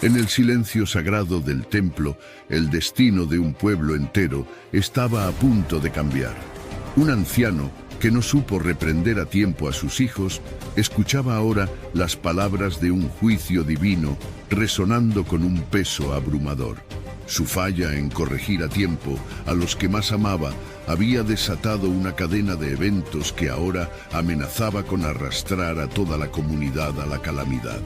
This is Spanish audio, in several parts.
En el silencio sagrado del templo, el destino de un pueblo entero estaba a punto de cambiar. Un anciano, que no supo reprender a tiempo a sus hijos, escuchaba ahora las palabras de un juicio divino resonando con un peso abrumador. Su falla en corregir a tiempo a los que más amaba había desatado una cadena de eventos que ahora amenazaba con arrastrar a toda la comunidad a la calamidad.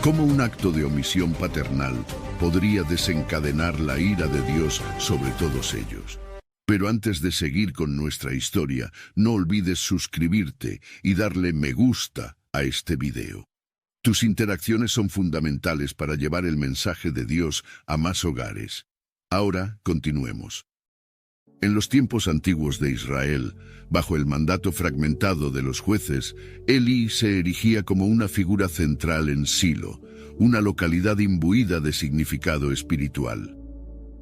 ¿Cómo un acto de omisión paternal podría desencadenar la ira de Dios sobre todos ellos? Pero antes de seguir con nuestra historia, no olvides suscribirte y darle me gusta a este video. Tus interacciones son fundamentales para llevar el mensaje de Dios a más hogares. Ahora, continuemos. En los tiempos antiguos de Israel, bajo el mandato fragmentado de los jueces, Eli se erigía como una figura central en Silo, una localidad imbuida de significado espiritual.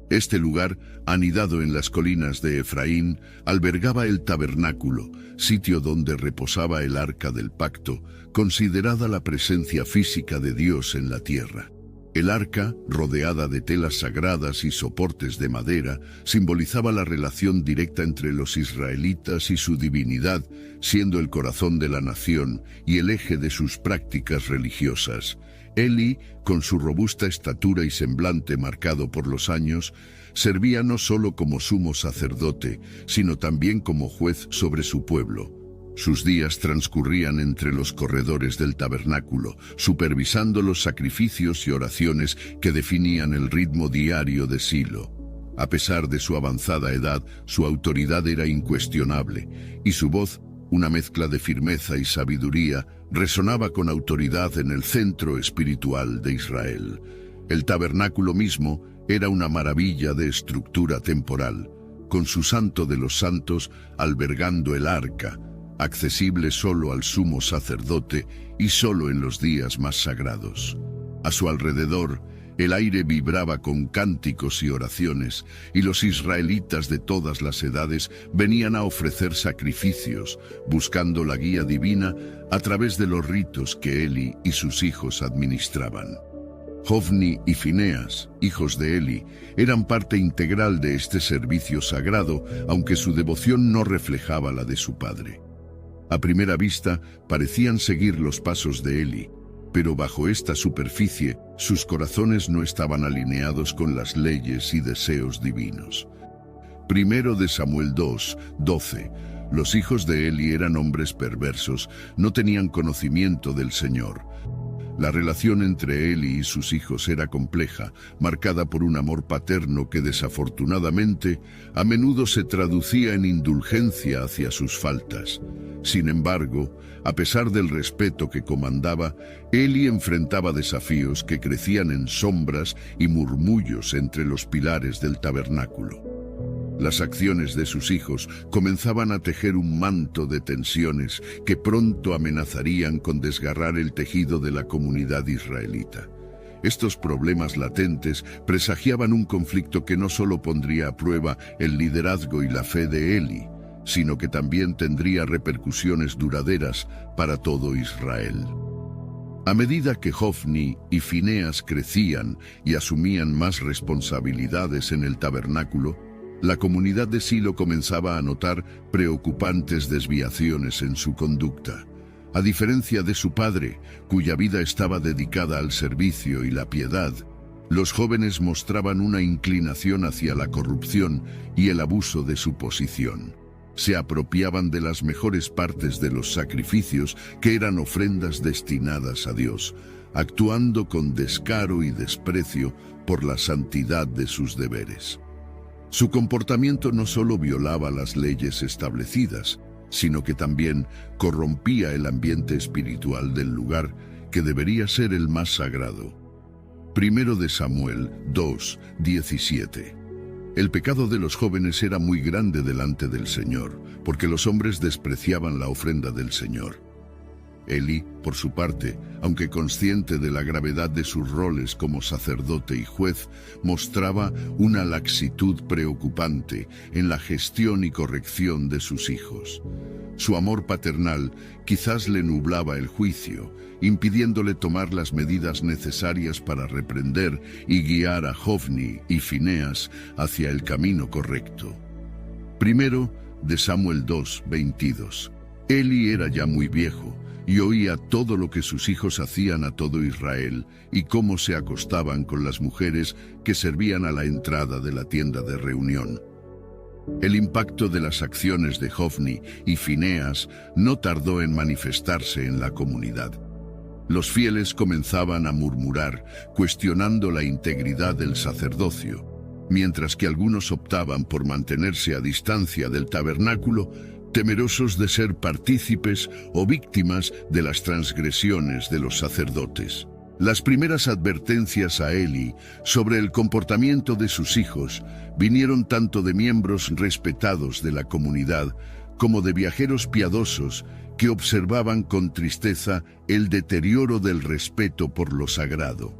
Este lugar, anidado en las colinas de Efraín, albergaba el tabernáculo, sitio donde reposaba el arca del pacto, considerada la presencia física de Dios en la tierra. El arca, rodeada de telas sagradas y soportes de madera, simbolizaba la relación directa entre los israelitas y su divinidad, siendo el corazón de la nación y el eje de sus prácticas religiosas. Eli, con su robusta estatura y semblante marcado por los años, servía no solo como sumo sacerdote, sino también como juez sobre su pueblo. Sus días transcurrían entre los corredores del tabernáculo, supervisando los sacrificios y oraciones que definían el ritmo diario de Silo. A pesar de su avanzada edad, su autoridad era incuestionable, y su voz, una mezcla de firmeza y sabiduría, resonaba con autoridad en el centro espiritual de Israel. El tabernáculo mismo era una maravilla de estructura temporal, con su santo de los santos albergando el arca, accesible solo al sumo sacerdote y solo en los días más sagrados. A su alrededor, el aire vibraba con cánticos y oraciones, y los israelitas de todas las edades venían a ofrecer sacrificios, buscando la guía divina a través de los ritos que Eli y sus hijos administraban. Hofni y Fineas, hijos de Eli, eran parte integral de este servicio sagrado, aunque su devoción no reflejaba la de su padre. A primera vista, parecían seguir los pasos de Eli, pero bajo esta superficie, sus corazones no estaban alineados con las leyes y deseos divinos. Primero de Samuel 2:12. Los hijos de Eli eran hombres perversos, no tenían conocimiento del Señor. La relación entre Eli y sus hijos era compleja, marcada por un amor paterno que desafortunadamente a menudo se traducía en indulgencia hacia sus faltas. Sin embargo, a pesar del respeto que comandaba, Eli enfrentaba desafíos que crecían en sombras y murmullos entre los pilares del tabernáculo. Las acciones de sus hijos comenzaban a tejer un manto de tensiones que pronto amenazarían con desgarrar el tejido de la comunidad israelita. Estos problemas latentes presagiaban un conflicto que no solo pondría a prueba el liderazgo y la fe de Eli, sino que también tendría repercusiones duraderas para todo Israel. A medida que Hofni y Fineas crecían y asumían más responsabilidades en el tabernáculo, la comunidad de Silo comenzaba a notar preocupantes desviaciones en su conducta. A diferencia de su padre, cuya vida estaba dedicada al servicio y la piedad, los jóvenes mostraban una inclinación hacia la corrupción y el abuso de su posición. Se apropiaban de las mejores partes de los sacrificios que eran ofrendas destinadas a Dios, actuando con descaro y desprecio por la santidad de sus deberes. Su comportamiento no solo violaba las leyes establecidas, sino que también corrompía el ambiente espiritual del lugar, que debería ser el más sagrado. Primero de Samuel 2:17. El pecado de los jóvenes era muy grande delante del Señor, porque los hombres despreciaban la ofrenda del Señor. Eli, por su parte, aunque consciente de la gravedad de sus roles como sacerdote y juez, mostraba una laxitud preocupante en la gestión y corrección de sus hijos. Su amor paternal quizás le nublaba el juicio, impidiéndole tomar las medidas necesarias para reprender y guiar a Hofni y Fineas hacia el camino correcto. Primero, de Samuel 2:22. Eli era ya muy viejo y oía todo lo que sus hijos hacían a todo Israel y cómo se acostaban con las mujeres que servían a la entrada de la tienda de reunión. El impacto de las acciones de Hofni y Fineas no tardó en manifestarse en la comunidad. Los fieles comenzaban a murmurar, cuestionando la integridad del sacerdocio, mientras que algunos optaban por mantenerse a distancia del tabernáculo, temerosos de ser partícipes o víctimas de las transgresiones de los sacerdotes. Las primeras advertencias a Eli sobre el comportamiento de sus hijos vinieron tanto de miembros respetados de la comunidad como de viajeros piadosos que observaban con tristeza el deterioro del respeto por lo sagrado.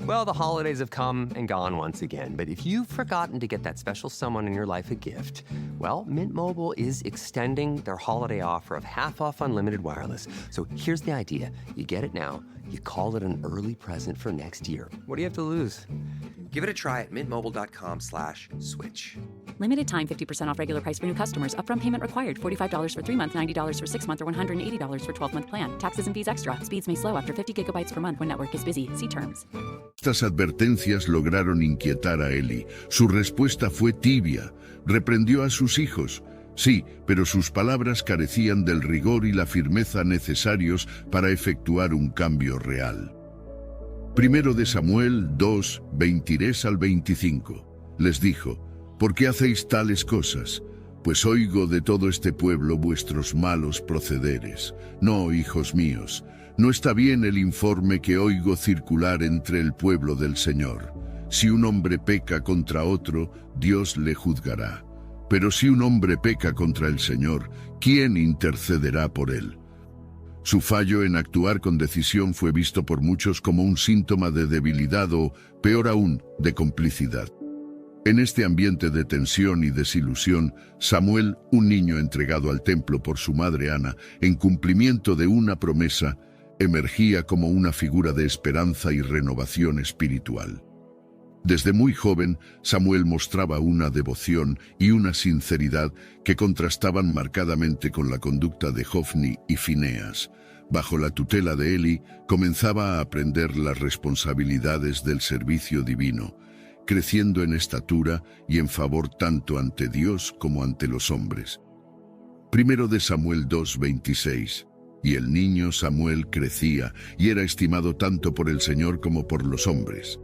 Well, the holidays have come and gone once again, but if you've forgotten to get that special someone in your life a gift, well, Mint Mobile is extending their holiday offer of half off unlimited wireless. So here's the idea. You get it now, you call it an early present for next year. What do you have to lose? Give it a try at mintmobile.com/switch. Limited time 50% off regular price for new customers. Upfront payment required. $45 for 3 months, $90 for 6 months, or $180 for 12-month plan. Taxes and fees extra. Speeds may slow after 50 gigabytes per month when network is busy. See terms. Estas advertencias lograron inquietar a Eli. Su respuesta fue tibia. Reprendió a sus hijos. Sí, pero sus palabras carecían del rigor y la firmeza necesarios para efectuar un cambio real. Primero de Samuel 2:23-25. Les dijo: ¿por qué hacéis tales cosas? Pues oigo de todo este pueblo vuestros malos procederes. No, hijos míos, no está bien el informe que oigo circular entre el pueblo del Señor. Si un hombre peca contra otro, Dios le juzgará. Pero si un hombre peca contra el Señor, ¿quién intercederá por él? Su fallo en actuar con decisión fue visto por muchos como un síntoma de debilidad o, peor aún, de complicidad. En este ambiente de tensión y desilusión, Samuel, un niño entregado al templo por su madre Ana, en cumplimiento de una promesa, emergía como una figura de esperanza y renovación espiritual. Desde muy joven, Samuel mostraba una devoción y una sinceridad que contrastaban marcadamente con la conducta de Hofni y Fineas. Bajo la tutela de Eli, comenzaba a aprender las responsabilidades del servicio divino, creciendo en estatura y en favor tanto ante Dios como ante los hombres. Primero de Samuel 2:26. Y el niño Samuel crecía y era estimado tanto por el Señor como por los hombres.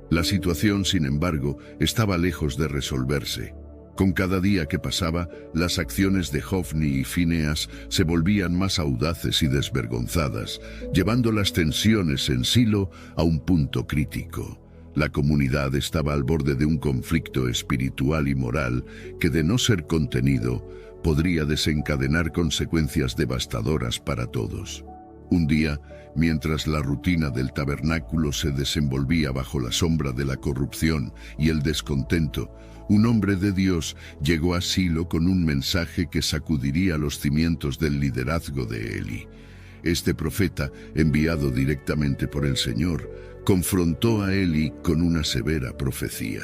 La situación, sin embargo, estaba lejos de resolverse. Con cada día que pasaba, las acciones de Hofni y Fineas se volvían más audaces y desvergonzadas, llevando las tensiones en Silo a un punto crítico. La comunidad estaba al borde de un conflicto espiritual y moral que, de no ser contenido, podría desencadenar consecuencias devastadoras para todos. Un día, mientras la rutina del tabernáculo se desenvolvía bajo la sombra de la corrupción y el descontento, un hombre de Dios llegó a Silo con un mensaje que sacudiría los cimientos del liderazgo de Eli. Este profeta, enviado directamente por el Señor, confrontó a Eli con una severa profecía.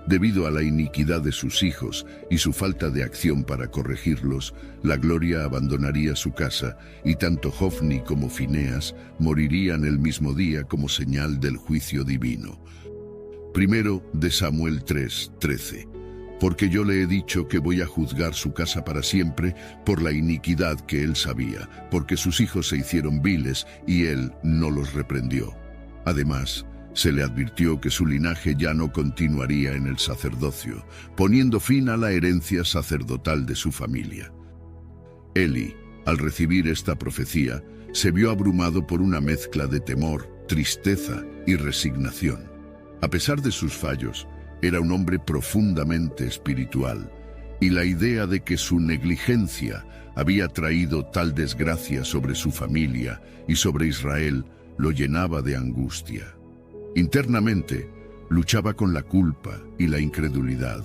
Debido a la iniquidad de sus hijos y su falta de acción para corregirlos, la gloria abandonaría su casa y tanto Hofni como Fineas morirían el mismo día como señal del juicio divino. Primero de Samuel 3:13. Porque yo le he dicho que voy a juzgar su casa para siempre por la iniquidad que él sabía, porque sus hijos se hicieron viles y él no los reprendió. Además, se le advirtió que su linaje ya no continuaría en el sacerdocio, poniendo fin a la herencia sacerdotal de su familia. Eli, al recibir esta profecía, se vio abrumado por una mezcla de temor, tristeza y resignación. A pesar de sus fallos, era un hombre profundamente espiritual. y la idea de que su negligencia había traído tal desgracia sobre su familia y sobre Israel lo llenaba de angustia. Internamente, luchaba con la culpa y la incredulidad,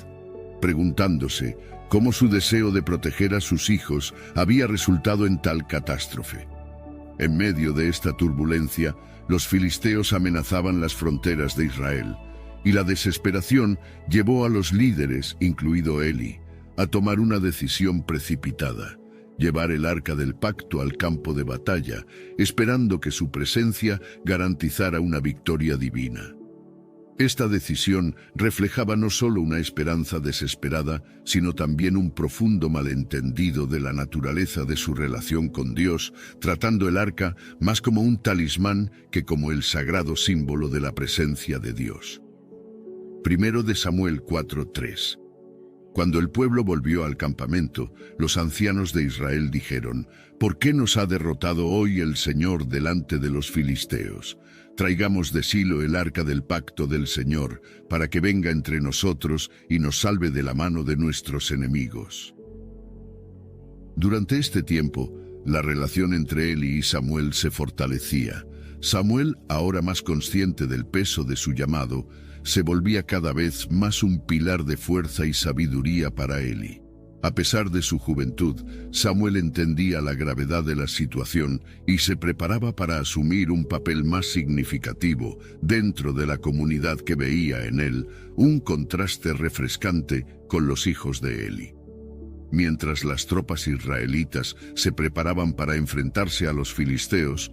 preguntándose cómo su deseo de proteger a sus hijos había resultado en tal catástrofe. En medio de esta turbulencia, los filisteos amenazaban las fronteras de Israel, y la desesperación llevó a los líderes, incluido Eli, a tomar una decisión precipitada: llevar el arca del pacto al campo de batalla, esperando que su presencia garantizara una victoria divina. Esta decisión reflejaba no solo una esperanza desesperada, sino también un profundo malentendido de la naturaleza de su relación con Dios, tratando el arca más como un talismán que como el sagrado símbolo de la presencia de Dios. Primero de Samuel 4:3. Cuando el pueblo volvió al campamento, los ancianos de Israel dijeron: ¿Por qué nos ha derrotado hoy el Señor delante de los filisteos? Traigamos de Silo el arca del pacto del Señor, para que venga entre nosotros y nos salve de la mano de nuestros enemigos. Durante este tiempo, la relación entre Eli y Samuel se fortalecía. Samuel, ahora más consciente del peso de su llamado, se volvía cada vez más un pilar de fuerza y sabiduría para Eli. A pesar de su juventud, Samuel entendía la gravedad de la situación y se preparaba para asumir un papel más significativo dentro de la comunidad que veía en él un contraste refrescante con los hijos de Eli. Mientras las tropas israelitas se preparaban para enfrentarse a los filisteos,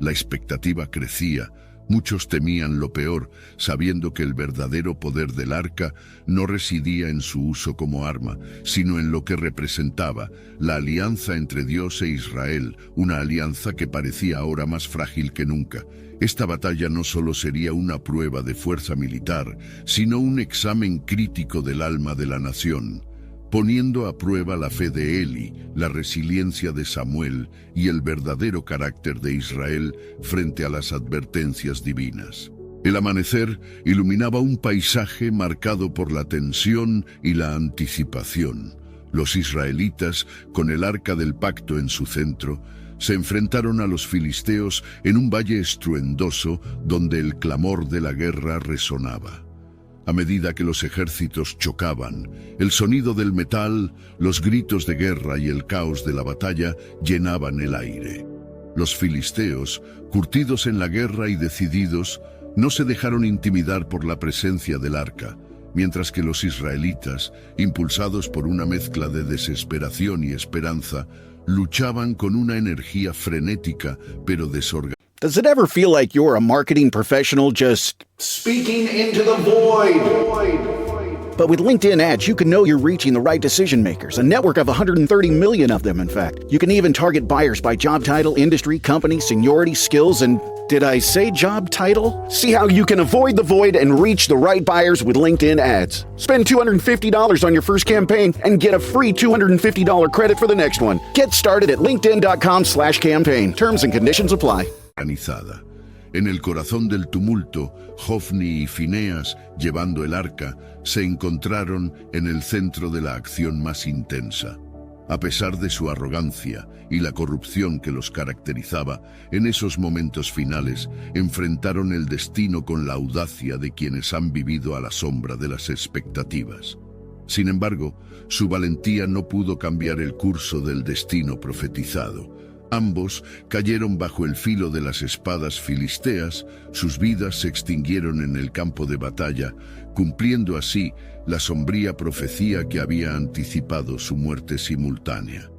la expectativa crecía. Muchos temían lo peor, sabiendo que el verdadero poder del arca no residía en su uso como arma, sino en lo que representaba: la alianza entre Dios e Israel, una alianza que parecía ahora más frágil que nunca. Esta batalla no solo sería una prueba de fuerza militar, sino un examen crítico del alma de la nación, poniendo a prueba la fe de Eli, la resiliencia de Samuel y el verdadero carácter de Israel frente a las advertencias divinas. El amanecer iluminaba un paisaje marcado por la tensión y la anticipación. Los israelitas, con el arca del pacto en su centro, se enfrentaron a los filisteos en un valle estruendoso donde el clamor de la guerra resonaba. A medida que los ejércitos chocaban, el sonido del metal, los gritos de guerra y el caos de la batalla llenaban el aire. Los filisteos, curtidos en la guerra y decididos, no se dejaron intimidar por la presencia del arca, mientras que los israelitas, impulsados por una mezcla de desesperación y esperanza, luchaban con una energía frenética pero desorganizada. Does it ever feel like you're a marketing professional just speaking into the void? But with LinkedIn ads, you can know you're reaching the right decision makers, a network of 130 million of them, in fact. You can even target buyers by job title, industry, company, seniority, skills, and did I say job title? See how you can avoid the void and reach the right buyers with LinkedIn ads. Spend $250 on your first campaign and get a free $250 credit for the next one. Get started at linkedin.com/campaign. Terms and conditions apply. Organizada. En el corazón del tumulto, Hofni y Fineas, llevando el arca, se encontraron en el centro de la acción más intensa. A pesar de su arrogancia y la corrupción que los caracterizaba, en esos momentos finales enfrentaron el destino con la audacia de quienes han vivido a la sombra de las expectativas. Sin embargo, su valentía no pudo cambiar el curso del destino profetizado. Ambos cayeron bajo el filo de las espadas filisteas, sus vidas se extinguieron en el campo de batalla, cumpliendo así la sombría profecía que había anticipado su muerte simultánea.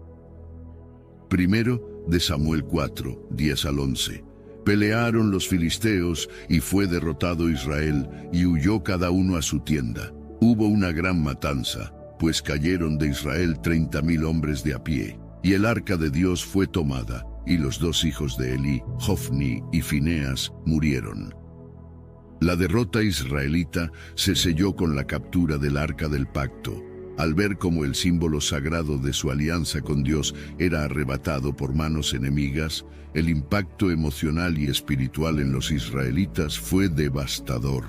Primero de Samuel 4, 10 al 11. Pelearon los filisteos y fue derrotado Israel y huyó cada uno a su tienda. Hubo una gran matanza, pues cayeron de Israel 30,000 hombres de a pie. Y el arca de Dios fue tomada, y los dos hijos de Eli, Hofni y Fineas, murieron. La derrota israelita se selló con la captura del arca del pacto, al ver cómo el símbolo sagrado de su alianza con Dios era arrebatado por manos enemigas. El impacto emocional y espiritual en los israelitas fue devastador.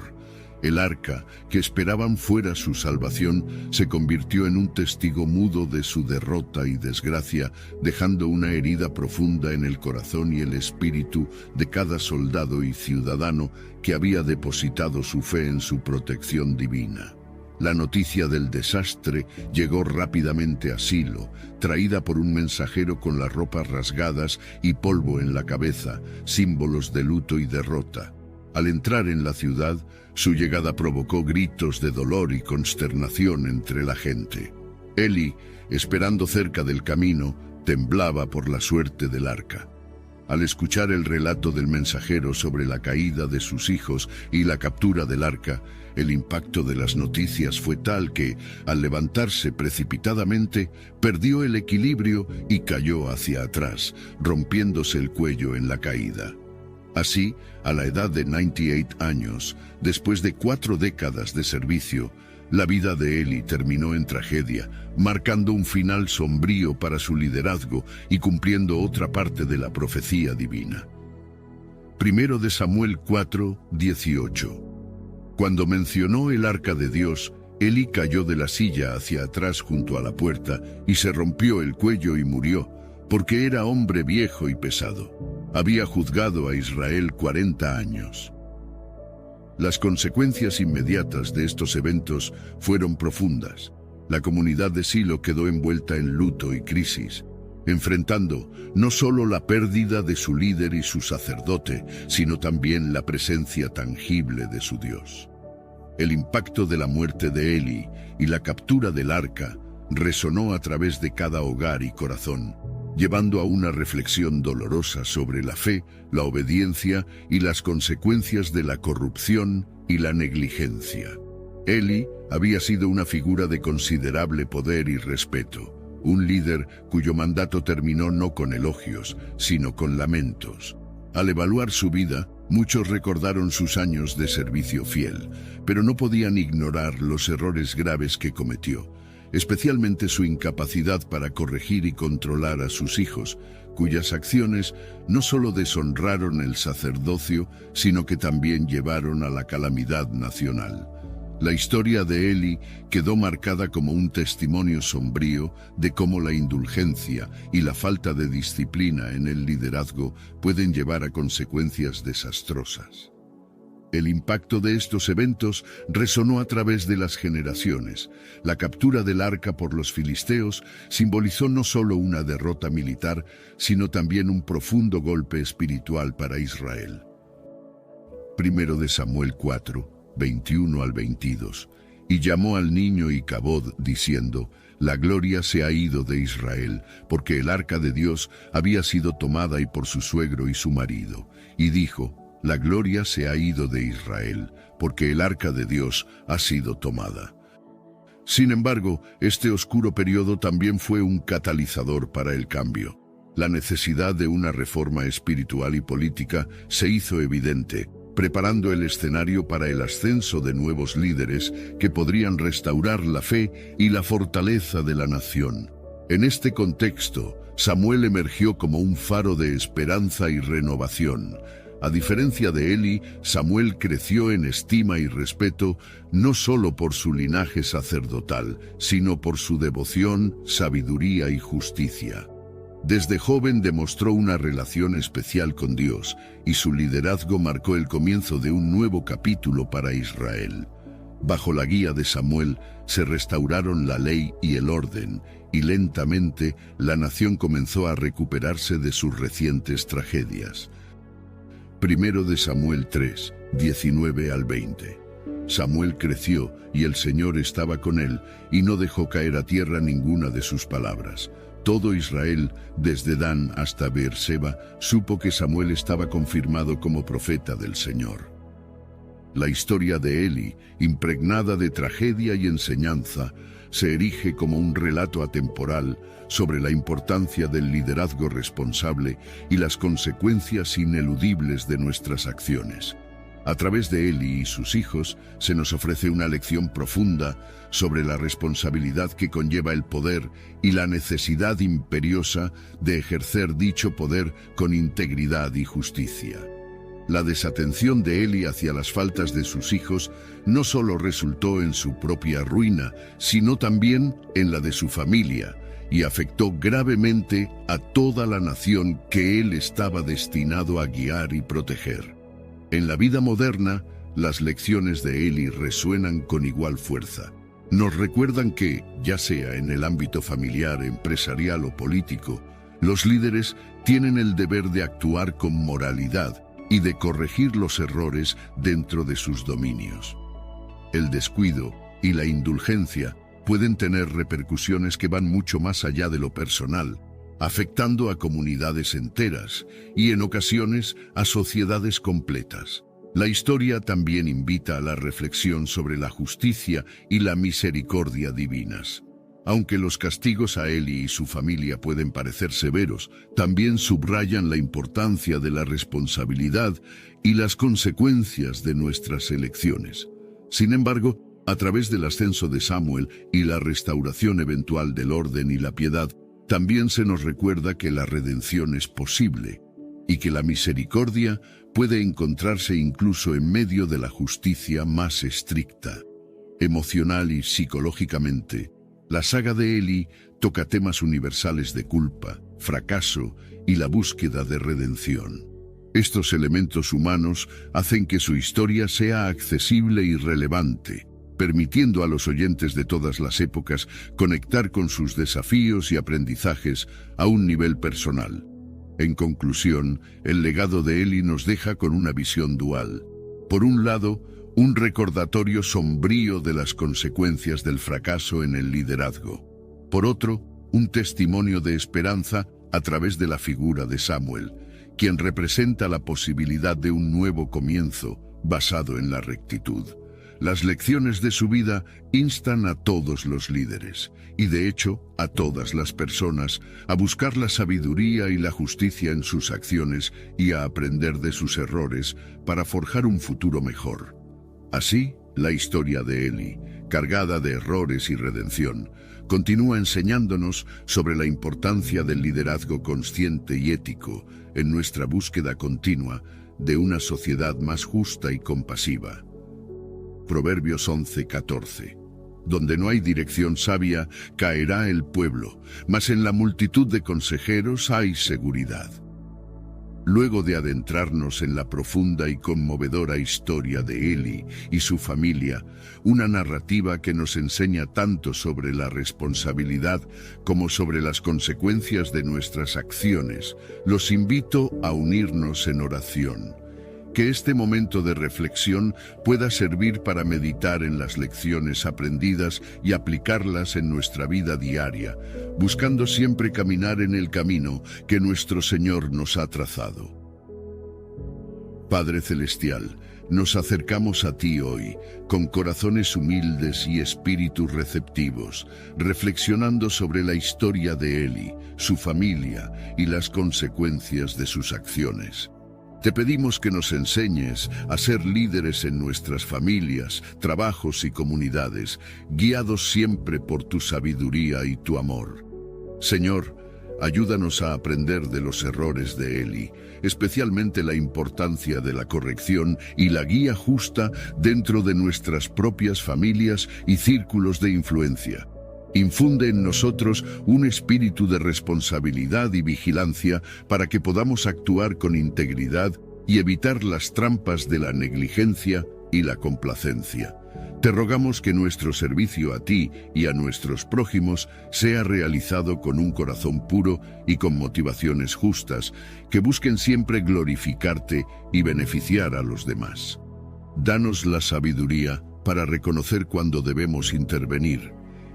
El arca, que esperaban fuera su salvación, se convirtió en un testigo mudo de su derrota y desgracia, dejando una herida profunda en el corazón y el espíritu de cada soldado y ciudadano que había depositado su fe en su protección divina. La noticia del desastre llegó rápidamente a Silo, traída por un mensajero con las ropas rasgadas y polvo en la cabeza, símbolos de luto y derrota. Al entrar en la ciudad, su llegada provocó gritos de dolor y consternación entre la gente. Eli, esperando cerca del camino, temblaba por la suerte del arca. Al escuchar el relato del mensajero sobre la caída de sus hijos y la captura del arca, el impacto de las noticias fue tal que, al levantarse precipitadamente, perdió el equilibrio y cayó hacia atrás, rompiéndose el cuello en la caída. Así, a la edad de 98 años, después de 4 décadas de servicio, la vida de Eli terminó en tragedia, marcando un final sombrío para su liderazgo y cumpliendo otra parte de la profecía divina. 1 de Samuel 4:18. Cuando mencionó el arca de Dios, Eli cayó de la silla hacia atrás junto a la puerta y se rompió el cuello y murió, porque era hombre viejo y pesado. Había juzgado a Israel 40 años. Las consecuencias inmediatas de estos eventos fueron profundas. La comunidad de Silo quedó envuelta en luto y crisis, enfrentando no solo la pérdida de su líder y su sacerdote, sino también la presencia tangible de su Dios. El impacto de la muerte de Eli y la captura del arca resonó a través de cada hogar y corazón, llevando a una reflexión dolorosa sobre la fe, la obediencia y las consecuencias de la corrupción y la negligencia. Eli había sido una figura de considerable poder y respeto, un líder cuyo mandato terminó no con elogios, sino con lamentos. Al evaluar su vida, muchos recordaron sus años de servicio fiel, pero no podían ignorar los errores graves que cometió, especialmente su incapacidad para corregir y controlar a sus hijos, cuyas acciones no solo deshonraron el sacerdocio, sino que también llevaron a la calamidad nacional. La historia de Eli quedó marcada como un testimonio sombrío de cómo la indulgencia y la falta de disciplina en el liderazgo pueden llevar a consecuencias desastrosas. El impacto de estos eventos resonó a través de las generaciones. La captura del arca por los filisteos simbolizó no solo una derrota militar, sino también un profundo golpe espiritual para Israel. 1 de Samuel 4, 21 al 22. Y llamó al niño Icabod, diciendo: La gloria se ha ido de Israel, porque el arca de Dios había sido tomada y por su suegro y su marido. Y dijo: La gloria se ha ido de Israel, porque el arca de Dios ha sido tomada. Sin embargo, este oscuro periodo también fue un catalizador para el cambio. La necesidad de una reforma espiritual y política se hizo evidente, preparando el escenario para el ascenso de nuevos líderes que podrían restaurar la fe y la fortaleza de la nación. En este contexto, Samuel emergió como un faro de esperanza y renovación. A diferencia de Eli, Samuel creció en estima y respeto no solo por su linaje sacerdotal, sino por su devoción, sabiduría y justicia. Desde joven demostró una relación especial con Dios, y su liderazgo marcó el comienzo de un nuevo capítulo para Israel. Bajo la guía de Samuel se restauraron la ley y el orden, y lentamente la nación comenzó a recuperarse de sus recientes tragedias. 1 de Samuel 3, 19 al 20. Samuel creció, y el Señor estaba con él, y no dejó caer a tierra ninguna de sus palabras. Todo Israel, desde Dan hasta Beerseba, supo que Samuel estaba confirmado como profeta del Señor. La historia de Eli, impregnada de tragedia y enseñanza, se erige como un relato atemporal sobre la importancia del liderazgo responsable y las consecuencias ineludibles de nuestras acciones. A través de Eli y sus hijos se nos ofrece una lección profunda sobre la responsabilidad que conlleva el poder y la necesidad imperiosa de ejercer dicho poder con integridad y justicia. La desatención de Eli hacia las faltas de sus hijos no solo resultó en su propia ruina, sino también en la de su familia, y afectó gravemente a toda la nación que él estaba destinado a guiar y proteger. En la vida moderna, las lecciones de Eli resuenan con igual fuerza. Nos recuerdan que, ya sea en el ámbito familiar, empresarial o político, los líderes tienen el deber de actuar con moralidad y de corregir los errores dentro de sus dominios. El descuido y la indulgencia pueden tener repercusiones que van mucho más allá de lo personal, afectando a comunidades enteras y, en ocasiones, a sociedades completas. La historia también invita a la reflexión sobre la justicia y la misericordia divinas. Aunque los castigos a Eli y su familia pueden parecer severos, también subrayan la importancia de la responsabilidad y las consecuencias de nuestras elecciones. Sin embargo, a través del ascenso de Samuel y la restauración eventual del orden y la piedad, también se nos recuerda que la redención es posible y que la misericordia puede encontrarse incluso en medio de la justicia más estricta. Emocional y psicológicamente, la saga de Eli toca temas universales de culpa, fracaso y la búsqueda de redención. Estos elementos humanos hacen que su historia sea accesible y relevante, permitiendo a los oyentes de todas las épocas conectar con sus desafíos y aprendizajes a un nivel personal. En conclusión, el legado de Eli nos deja con una visión dual. Por un lado, un recordatorio sombrío de las consecuencias del fracaso en el liderazgo. Por otro, un testimonio de esperanza a través de la figura de Samuel, quien representa la posibilidad de un nuevo comienzo basado en la rectitud. Las lecciones de su vida instan a todos los líderes, y de hecho a todas las personas, a buscar la sabiduría y la justicia en sus acciones y a aprender de sus errores para forjar un futuro mejor. Así, la historia de Eli, cargada de errores y redención, continúa enseñándonos sobre la importancia del liderazgo consciente y ético en nuestra búsqueda continua de una sociedad más justa y compasiva. Proverbios 11:14. Donde no hay dirección sabia, caerá el pueblo, mas en la multitud de consejeros hay seguridad. Luego de adentrarnos en la profunda y conmovedora historia de Eli y su familia, una narrativa que nos enseña tanto sobre la responsabilidad como sobre las consecuencias de nuestras acciones, los invito a unirnos en oración. Que este momento de reflexión pueda servir para meditar en las lecciones aprendidas y aplicarlas en nuestra vida diaria, buscando siempre caminar en el camino que nuestro Señor nos ha trazado. Padre Celestial, nos acercamos a ti hoy, con corazones humildes y espíritus receptivos, reflexionando sobre la historia de Eli, su familia y las consecuencias de sus acciones. Te pedimos que nos enseñes a ser líderes en nuestras familias, trabajos y comunidades, guiados siempre por tu sabiduría y tu amor. Señor, ayúdanos a aprender de los errores de Eli, especialmente la importancia de la corrección y la guía justa dentro de nuestras propias familias y círculos de influencia. Infunde en nosotros un espíritu de responsabilidad y vigilancia para que podamos actuar con integridad y evitar las trampas de la negligencia y la complacencia. Te rogamos que nuestro servicio a ti y a nuestros prójimos sea realizado con un corazón puro y con motivaciones justas, que busquen siempre glorificarte y beneficiar a los demás. Danos la sabiduría para reconocer cuándo debemos intervenir,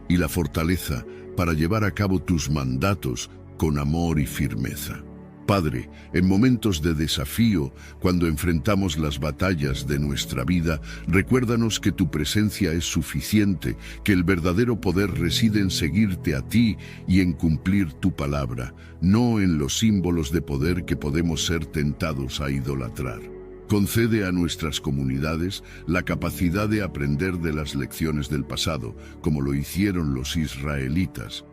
y la fortaleza para llevar a cabo tus mandatos con amor y firmeza. Padre, en momentos de desafío, cuando enfrentamos las batallas de nuestra vida, recuérdanos que tu presencia es suficiente, que el verdadero poder reside en seguirte a ti y en cumplir tu palabra, no en los símbolos de poder que podemos ser tentados a idolatrar. Concede a nuestras comunidades la capacidad de aprender de las lecciones del pasado, como lo hicieron los israelitas,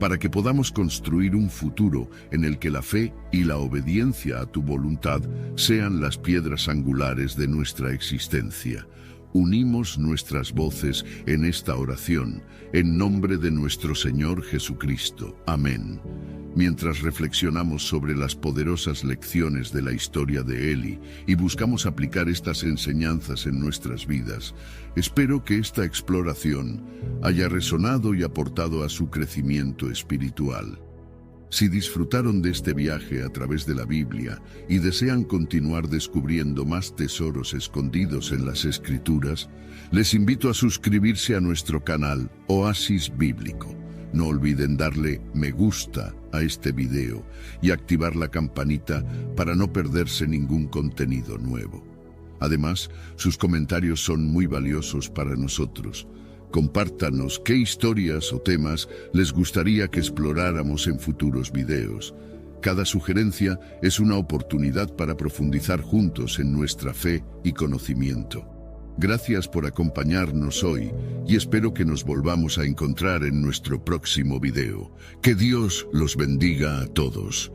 para que podamos construir un futuro en el que la fe y la obediencia a tu voluntad sean las piedras angulares de nuestra existencia. Unimos nuestras voces en esta oración, en nombre de nuestro Señor Jesucristo. Amén. Mientras reflexionamos sobre las poderosas lecciones de la historia de Eli y buscamos aplicar estas enseñanzas en nuestras vidas, espero que esta exploración haya resonado y aportado a su crecimiento espiritual. Si disfrutaron de este viaje a través de la Biblia y desean continuar descubriendo más tesoros escondidos en las Escrituras, les invito a suscribirse a nuestro canal Oasis Bíblico. No olviden darle me gusta a este video y activar la campanita para no perderse ningún contenido nuevo. Además, sus comentarios son muy valiosos para nosotros. Compártanos qué historias o temas les gustaría que exploráramos en futuros videos. Cada sugerencia es una oportunidad para profundizar juntos en nuestra fe y conocimiento. Gracias por acompañarnos hoy y espero que nos volvamos a encontrar en nuestro próximo video. Que Dios los bendiga a todos.